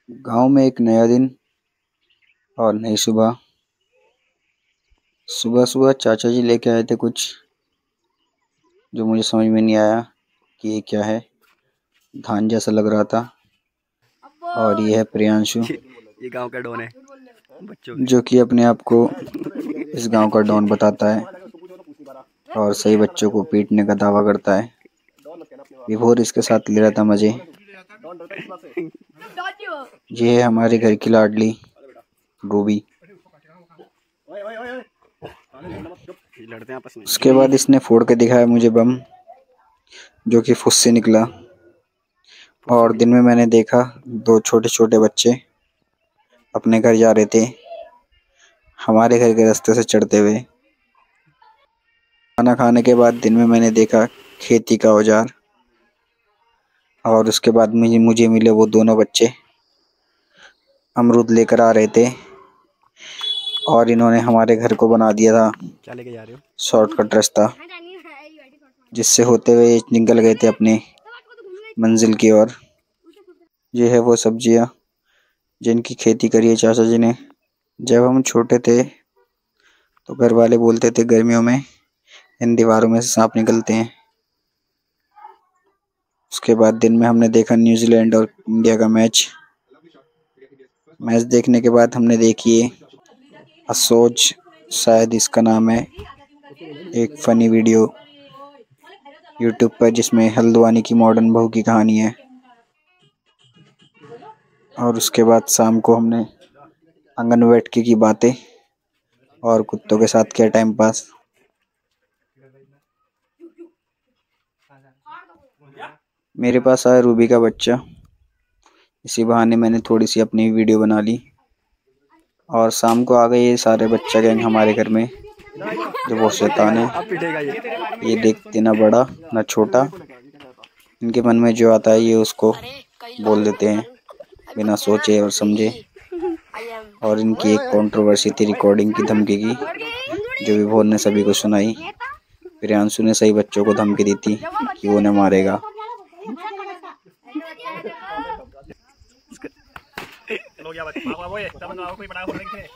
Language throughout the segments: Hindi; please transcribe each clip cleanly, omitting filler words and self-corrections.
गांव में एक नया दिन और नई सुबह। सुबह सुबह चाचा जी लेके आए थे कुछ, जो मुझे समझ में नहीं आया कि ये क्या है। धान जैसा लग रहा था। और ये है प्रियांशु, ये गांव का डॉन है बच्चों जो कि अपने आप को इस गांव का डॉन बताता है और सही बच्चों को पीटने का दावा करता है। विभोर इसके साथ ले रहा था मजे। ये है हमारे घर की लाडली रूबी। लड़ते हैं आपस में। उसके बाद इसने फोड़ के दिखाया मुझे बम, जो कि फुस से निकला। और दिन में मैंने देखा दो छोटे छोटे बच्चे अपने घर जा रहे थे, हमारे घर के रास्ते से चढ़ते हुए। खाना खाने के बाद दिन में मैंने देखा खेती का औजार। और उसके बाद मुझे मिले वो दोनों बच्चे अमरूद लेकर आ रहे थे, और इन्होंने हमारे घर को बना दिया था क्या लेके जा रहे हो? शॉर्टकट रास्ता, जिससे होते हुए निकल गए थे अपने मंजिल की ओर। ये है वो सब्जियां जिनकी खेती करी है चाचा जी ने। जब हम छोटे थे तो घर वाले बोलते थे गर्मियों में इन दीवारों में से सांप निकलते हैं। उसके बाद दिन में हमने देखा न्यूजीलैंड और इंडिया का मैच। मैच देखने के बाद हमने देखी है असोज, शायद इसका नाम है, एक फनी वीडियो यूट्यूब पर, जिसमें हल्द्वानी की मॉडर्न बहू की कहानी है। और उसके बाद शाम को हमने आंगन में बैठ के की बातें और कुत्तों के साथ किया टाइम पास। मेरे पास आया रूबी का बच्चा। इसी बहाने मैंने थोड़ी सी अपनी वीडियो बना ली। और शाम को आ गए ये सारे बच्चा गैंग हमारे घर में, जो बहुत शैतान है। अब पिटेगा ये देखते ना बड़ा ना छोटा, इनके मन में जो आता है ये उसको बोल देते हैं बिना सोचे और समझे। और इनकी एक कंट्रोवर्सी थी रिकॉर्डिंग की धमकी की, जो विभोर ने सभी को सुनाई। प्रियांशु ने सही बच्चों को धमकी दी थी कि वो उन्हें मारेगा।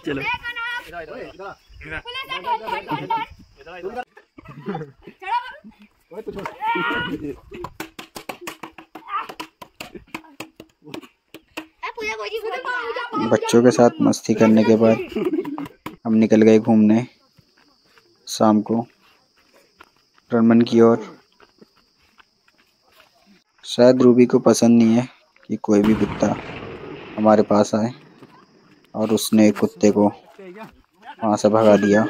चलो। बच्चों के साथ मस्ती करने के बाद हम निकल गए घूमने शाम को रनमन की ओर। शायद रूबी को पसंद नहीं है कि कोई भी कुत्ता हमारे पास आए, और उसने एक कुत्ते को वहां से भगा दिया।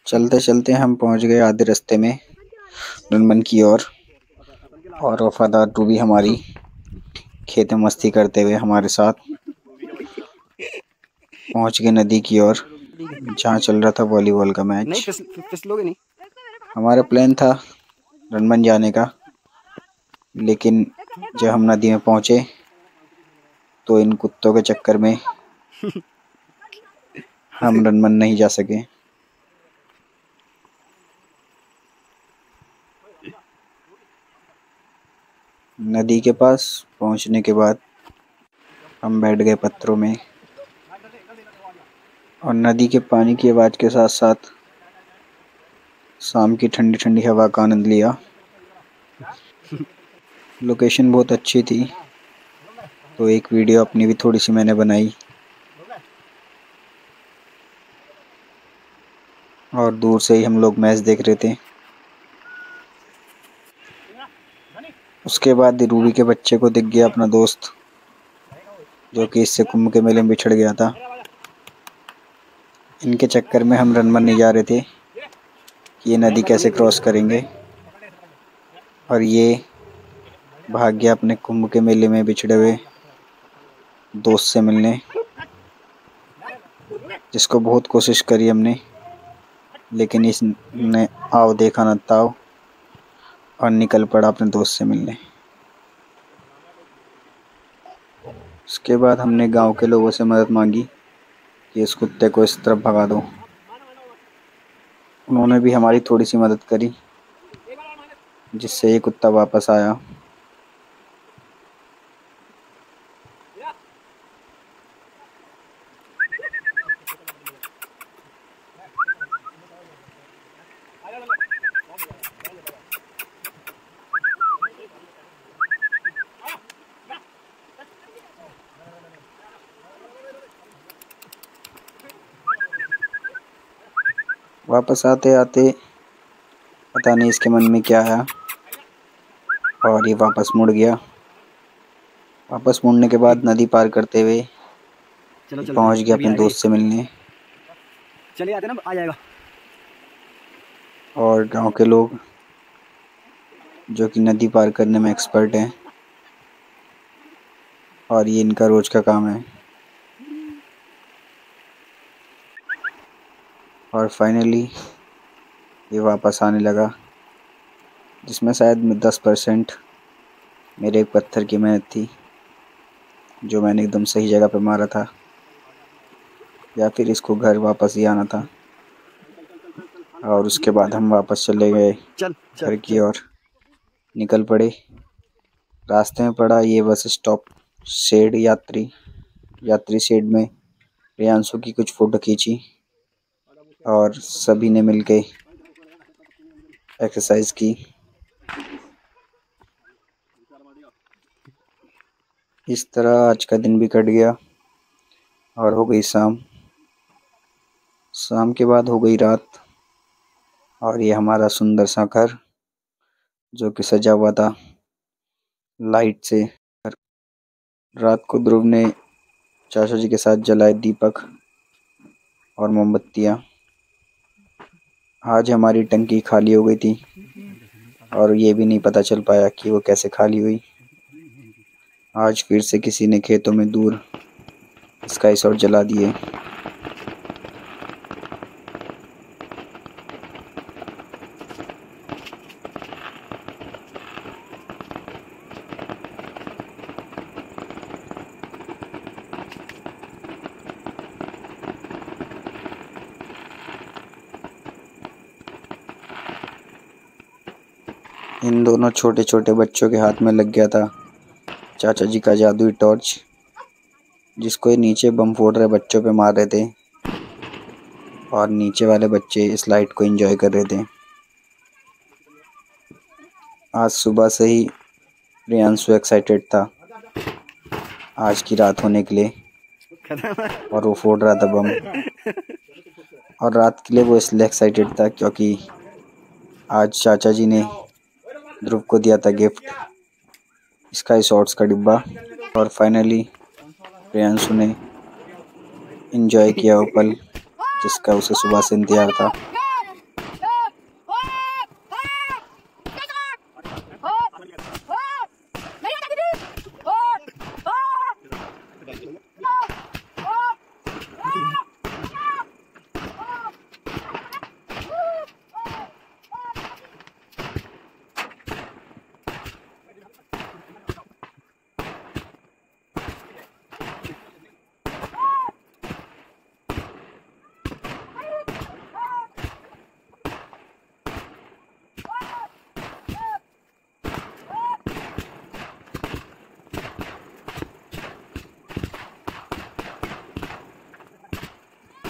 चलते चलते हम पहुंच गए आधे रास्ते में रनमन की ओर, और वफादार रूबी हमारी खेत में मस्ती करते हुए हमारे साथ पहुंच गए नदी की ओर, जहां चल रहा था वॉलीबॉल का मैच। नहीं फिसलोगे नहीं। हमारा प्लान था रनमन जाने का, लेकिन जब हम नदी में पहुंचे तो इन कुत्तों के चक्कर में हम रनमन नहीं जा सके। नदी के पास पहुंचने के बाद हम बैठ गए पत्थरों में, और नदी के पानी की आवाज़ के साथ साथ शाम की ठंडी ठंडी हवा का आनंद लिया। लोकेशन बहुत अच्छी थी, तो एक वीडियो अपनी भी थोड़ी सी मैंने बनाई। और दूर से ही हम लोग मैच देख रहे थे। उसके बाद रूबी के बच्चे को दिख गया अपना दोस्त, जो कि इससे कुंभ के मेले में बिछड़ गया था। इनके चक्कर में हम रनमन नहीं जा रहे थे कि ये नदी कैसे क्रॉस करेंगे, और ये भाग गया अपने कुंभ के मेले में बिछड़े हुए दोस्त से मिलने, जिसको बहुत कोशिश करी हमने, लेकिन इसने आओ देखा न ताओ और निकल पड़ा अपने दोस्त से मिलने। उसके बाद हमने गांव के लोगों से मदद मांगी कि इस कुत्ते को इस तरफ भगा दो, उन्होंने भी हमारी थोड़ी सी मदद करी, जिससे ये कुत्ता वापस आया। वापस आते आते पता नहीं इसके मन में क्या आया और ये वापस मुड़ गया। वापस मुड़ने के बाद नदी पार करते हुए चलो चलो पहुंच गया अभी अपने आएगा दोस्त से मिलने। चले आते ना, आ जाएगा। और गांव के लोग जो कि नदी पार करने में एक्सपर्ट हैं, और ये इनका रोज का काम है। और फाइनली ये वापस आने लगा, जिसमें शायद 10% मेरे एक पत्थर की मेहनत थी, जो मैंने एकदम सही जगह पे मारा था, या फिर इसको घर वापस ही आना था। और उसके बाद हम वापस चले गए चल घर की ओर, निकल पड़े। रास्ते में पड़ा ये बस स्टॉप शेड, यात्री शेड में प्रियांशु की कुछ फ़ोटो खींची और सभी ने मिलके एक्सरसाइज की। इस तरह आज का दिन भी कट गया और हो गई शाम। शाम के बाद हो गई रात, और ये हमारा सुंदर सा घर जो कि सजा हुआ था लाइट से। रात को ध्रुव ने चाचा जी के साथ जलाए दीपक और मोमबत्तियाँ। आज हमारी टंकी खाली हो गई थी और ये भी नहीं पता चल पाया कि वो कैसे खाली हुई। आज फिर से किसी ने खेतों में दूर स्काई शॉट जला दिए। इन दोनों छोटे छोटे बच्चों के हाथ में लग गया था चाचा जी का जादुई टॉर्च, जिसको ये नीचे बम फोड़ रहे बच्चों पे मार रहे थे, और नीचे वाले बच्चे इस लाइट को एंजॉय कर रहे थे। आज सुबह से ही प्रियांशु एक्साइटेड था आज की रात होने के लिए, और वो फोड़ रहा था बम। और रात के लिए वो इसलिए एक्साइटेड था क्योंकि आज चाचा जी ने ध्रुव को दिया था गिफ्ट, स्काई शॉट्स का डिब्बा। और फाइनली प्रियांशु ने एंजॉय किया वो पल जिसका उसे सुबह से इंतजार था।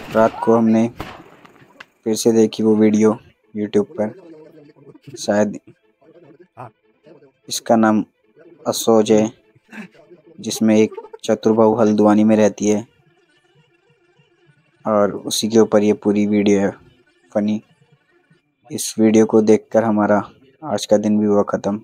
रात को हमने फिर से देखी वो वीडियो यूट्यूब पर, शायद इसका नाम असोज है, जिसमें एक चतुर्बाहु हल्द्वानी में रहती है, और उसी के ऊपर ये पूरी वीडियो है फनी। इस वीडियो को देखकर हमारा आज का दिन भी हुआ ख़त्म।